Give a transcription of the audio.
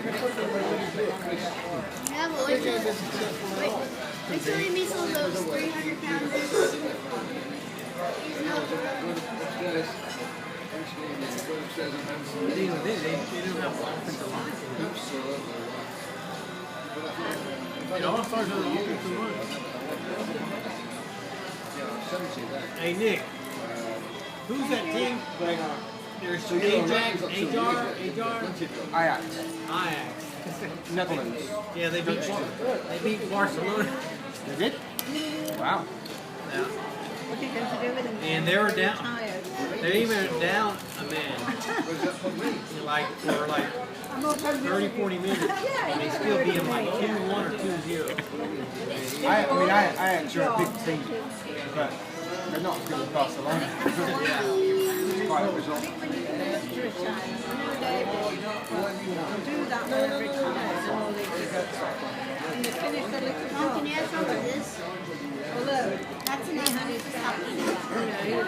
Yeah, but wait till he meets all those 300-pounders. He's not They don't have offensive line. It all starts with the offensive line. Hey Nick, who's that team? Like, there's Ajax. Netherlands. Yeah, they beat Barcelona. They did? Wow. Yeah. What are you going to do with them? And they were down. Tired. They even down a man. Like for like 30, 40 minutes, and they still beat them like 2-1 or 2-0. I actually a big team, but they're not as good as Barcelona. Yeah. It's quite a result. I think when you get to a time, do that every time. When you finish the little Mom, can you have some of this? Well, look.